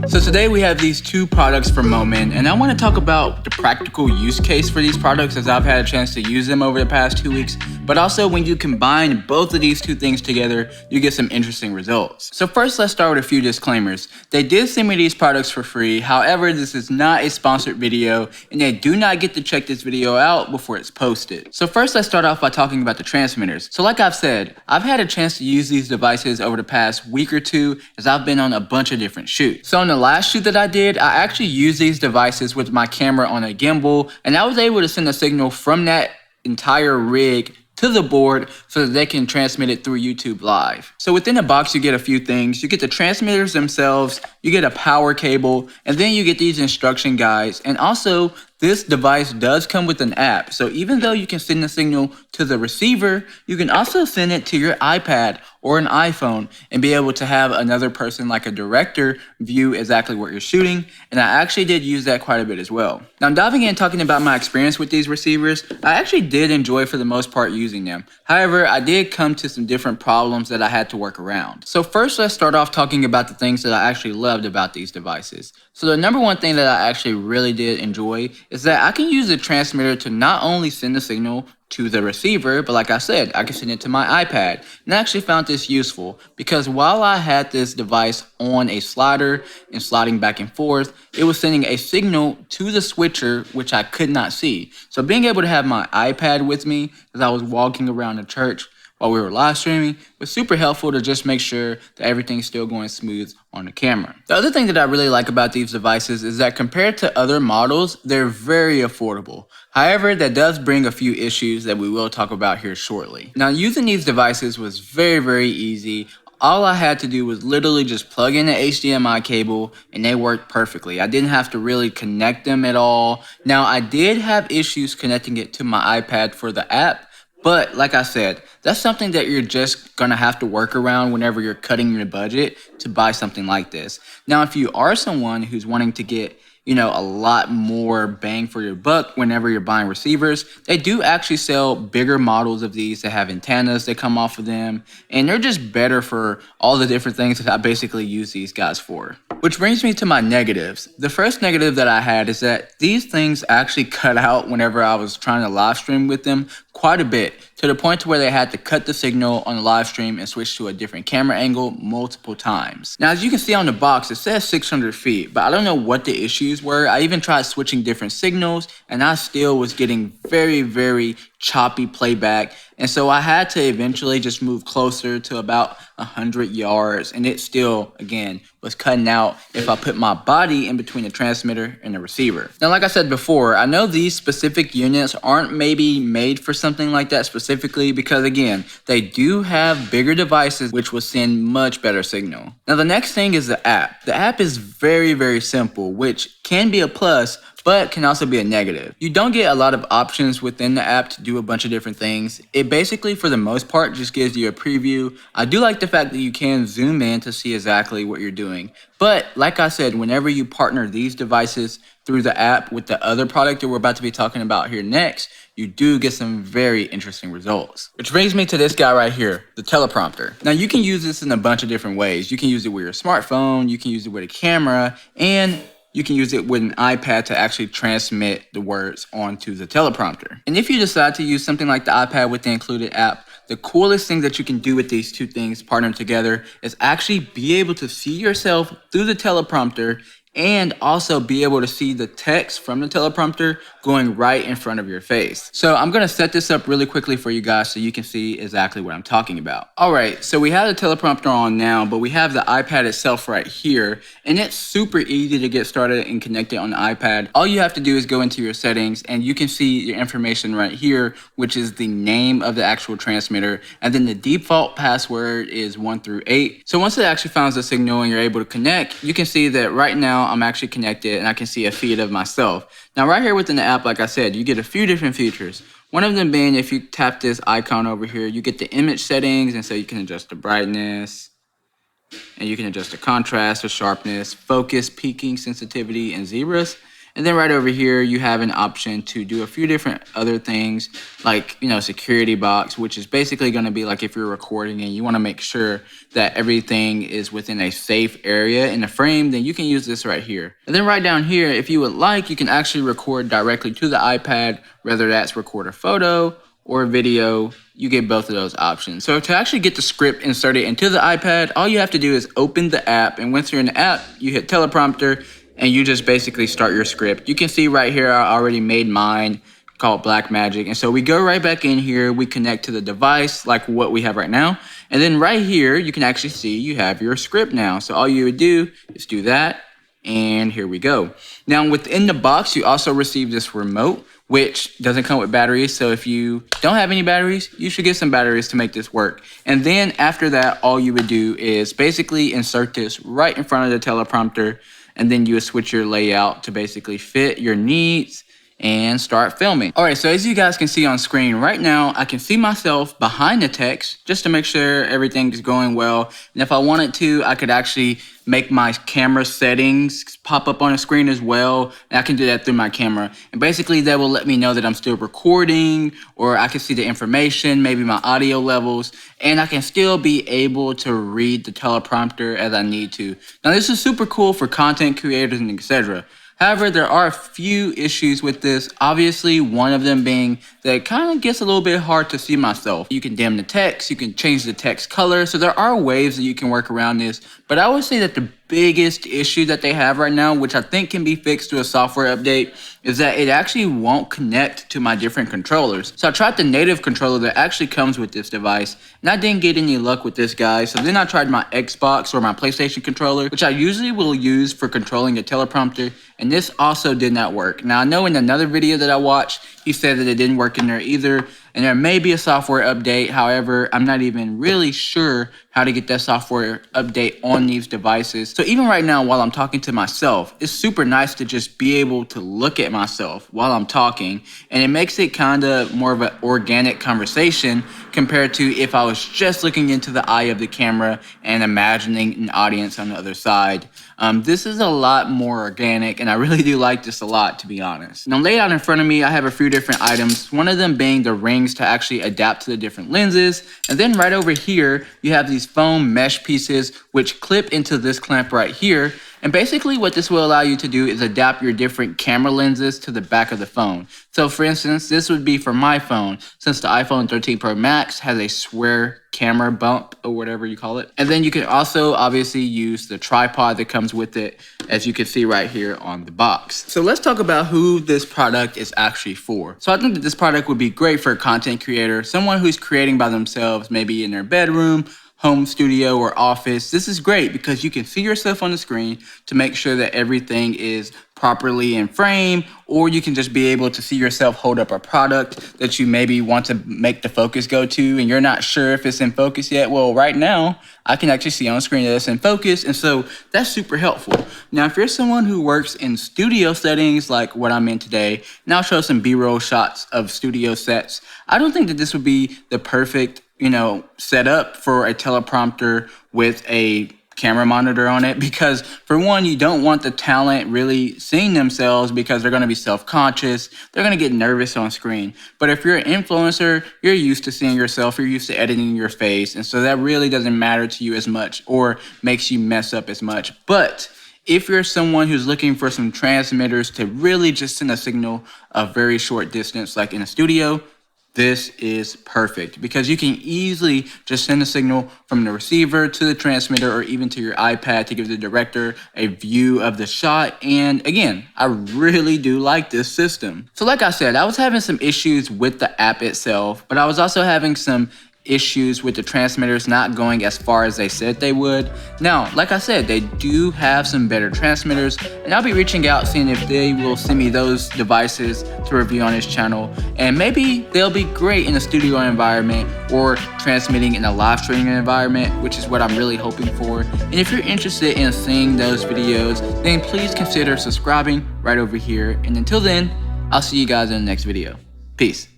So today we have these two products from Moman, and I want to talk about the practical use case for these products as I've had a chance to use them over the past 2 weeks, but also when you combine both of these two things together, you get some interesting results. So first, let's start with a few disclaimers. They did send me these products for free, however, this is not a sponsored video, and they do not get to check this video out before it's posted. So first, let's start off by talking about the transmitters. So like I've said, I've had a chance to use these devices over the past week or two as I've been on a bunch of different shoots. So on the last shoot that I did, I actually used these devices with my camera on a gimbal, and I was able to send a signal from that entire rig to the board so that they can transmit it through YouTube Live. So within the box, you get a few things. You get the transmitters themselves, you get a power cable, and then you get these instruction guides. And also, this device does come with an app. So even though you can send the signal to the receiver, you can also send it to your iPad or an iPhone and be able to have another person like a director view exactly what you're shooting. And I actually did use that quite a bit as well. Now diving in, talking about my experience with these receivers, I actually did enjoy for the most part using them. However, I did come to some different problems that I had to work around. So first, let's start off talking about the things that I actually loved about these devices. So the number one thing that I actually really did enjoy is that I can use the transmitter to not only send the signal to the receiver, but like I said, I can send it to my iPad. And I actually found this useful because while I had this device on a slider and sliding back and forth, it was sending a signal to the switcher, which I could not see. So being able to have my iPad with me as I was walking around the church while we were live streaming was super helpful to just make sure that everything's still going smooth on the camera. The other thing that I really like about these devices is that compared to other models, they're very affordable. However, that does bring a few issues that we will talk about here shortly. Now, using these devices was very easy. All I had to do was literally just plug in the HDMI cable and they worked perfectly. I didn't have to really connect them at all. Now, I did have issues connecting it to my iPad for the app, but like I said, that's something that you're just gonna have to work around whenever you're cutting your budget to buy something like this. Now, if you are someone who's wanting to get, a lot more bang for your buck whenever you're buying receivers, they do actually sell bigger models of these that have antennas that come off of them, and they're just better for all the different things that I basically use these guys for. Which brings me to my negatives. The first negative that I had is that these things actually cut out whenever I was trying to live stream with them quite a bit, to the point to where they had to cut the signal on the live stream and switch to a different camera angle multiple times. Now, as you can see on the box, it says 600 feet, but I don't know what the issues were. I even tried switching different signals, and I still was getting very choppy playback. And so I had to eventually just move closer to about 100 yards, and it still, again, was cutting out if I put my body in between the transmitter and the receiver. Now, like I said before, I know these specific units aren't maybe made for something like that specifically because, again, they do have bigger devices which will send much better signal. Now, the next thing is the app. The app is very simple, which can be a plus, but can also be a negative. You don't get a lot of options within the app to do a bunch of different things. It basically, for the most part, just gives you a preview. I do like the fact that you can zoom in to see exactly what you're doing. But like I said, whenever you partner these devices through the app with the other product that we're about to be talking about here next, you do get some very interesting results. Which brings me to this guy right here, the teleprompter. Now, you can use this in a bunch of different ways. You can use it with your smartphone, you can use it with a camera, and you can use it with an iPad to actually transmit the words onto the teleprompter. And if you decide to use something like the iPad with the included app, the coolest thing that you can do with these two things partnered together is actually be able to see yourself through the teleprompter and also be able to see the text from the teleprompter going right in front of your face. So I'm gonna set this up really quickly for you guys so you can see exactly what I'm talking about. All right, so we have the teleprompter on now, but we have the iPad itself right here, and it's super easy to get started and connect it on the iPad. All you have to do is go into your settings, and you can see your information right here, which is the name of the actual transmitter, and then the default password is 1 through 8. So once it actually finds the signal and you're able to connect, you can see that right now I'm actually connected and I can see a feed of myself. Now right here within the app, like I said, you get a few different features. One of them being if you tap this icon over here, you get the image settings, and so you can adjust the brightness, and you can adjust the contrast, the sharpness, focus, peaking, sensitivity, and zebras. And then right over here, you have an option to do a few different other things like, security box, which is basically going to be like if you're recording and you want to make sure that everything is within a safe area in the frame, then you can use this right here. And then right down here, if you would like, you can actually record directly to the iPad, whether that's record a photo or a video. You get both of those options. So to actually get the script inserted into the iPad, all you have to do is open the app, and once you're in the app, you hit teleprompter, and you just basically start your script. You can see right here, I already made mine called Black Magic. And so we go right back in here, we connect to the device like what we have right now. And then right here, you can actually see you have your script now. So all you would do is do that, and here we go. Now within the box, you also receive this remote, which doesn't come with batteries. So if you don't have any batteries, you should get some batteries to make this work. And then after that, all you would do is basically insert this right in front of the teleprompter, and then you would switch your layout to basically fit your needs and start filming. All right, so as you guys can see on screen right now, I can see myself behind the text just to make sure everything is going well. And if I wanted to, I could actually make my camera settings pop up on the screen as well. And I can do that through my camera. And basically that will let me know that I'm still recording, or I can see the information, maybe my audio levels, and I can still be able to read the teleprompter as I need to. Now this is super cool for content creators and etc. However, there are a few issues with this. Obviously, one of them being that it kind of gets a little bit hard to see myself. You can dim the text, you can change the text color. So there are ways that you can work around this. But I would say that the biggest issue that they have right now, which I think can be fixed through a software update, is that it actually won't connect to my different controllers. So I tried the native controller that actually comes with this device, and I didn't get any luck with this guy. So then I tried my Xbox or my PlayStation controller, which I usually will use for controlling the teleprompter, and this also did not work. Now I know in another video that I watched, he said that it didn't work in there either, and there may be a software update. However, I'm not even really sure how to get that software update on these devices. So even right now, while I'm talking to myself, it's super nice to just be able to look at myself while I'm talking, and it makes it kind of more of an organic conversation compared to if I was just looking into the eye of the camera and imagining an audience on the other side. This is a lot more organic, and I really do like this a lot, to be honest. Now laid out in front of me, I have a few different items, one of them being the rings to actually adapt to the different lenses. And then right over here, you have these foam mesh pieces which clip into this clamp right here. And basically what this will allow you to do is adapt your different camera lenses to the back of the phone. So for instance, this would be for my phone, since the iPhone 13 Pro Max has a square camera bump or whatever you call it. And then you can also obviously use the tripod that comes with it, as you can see right here on the box. So let's talk about who this product is actually for. So I think that this product would be great for a content creator, someone who's creating by themselves, maybe in their bedroom, home studio, or office. This is great because you can see yourself on the screen to make sure that everything is properly in frame, or you can just be able to see yourself hold up a product that you maybe want to make the focus go to and you're not sure if it's in focus yet. Well, right now I can actually see on screen that it's in focus, and so that's super helpful. Now if you're someone who works in studio settings like what I'm in today, and I'll show some B-roll shots of studio sets, I don't think that this would be the perfect set up for a teleprompter with a camera monitor on it, because for one, you don't want the talent really seeing themselves because they're going to be self-conscious. They're going to get nervous on screen. But if you're an influencer, you're used to seeing yourself, you're used to editing your face, and so that really doesn't matter to you as much or makes you mess up as much. But if you're someone who's looking for some transmitters to really just send a signal a very short distance, like in a studio, this is perfect because you can easily just send a signal from the receiver to the transmitter or even to your iPad to give the director a view of the shot. And again, I really do like this system. So like I said, I was having some issues with the app itself, but I was also having some issues with the transmitters not going as far as they said they would. Now, like I said, they do have some better transmitters, and I'll be reaching out seeing if they will send me those devices to review on this channel, and maybe they'll be great in a studio environment or transmitting in a live streaming environment, which is what I'm really hoping for. And if you're interested in seeing those videos, then please consider subscribing right over here. And until then, I'll see you guys in the next video. Peace.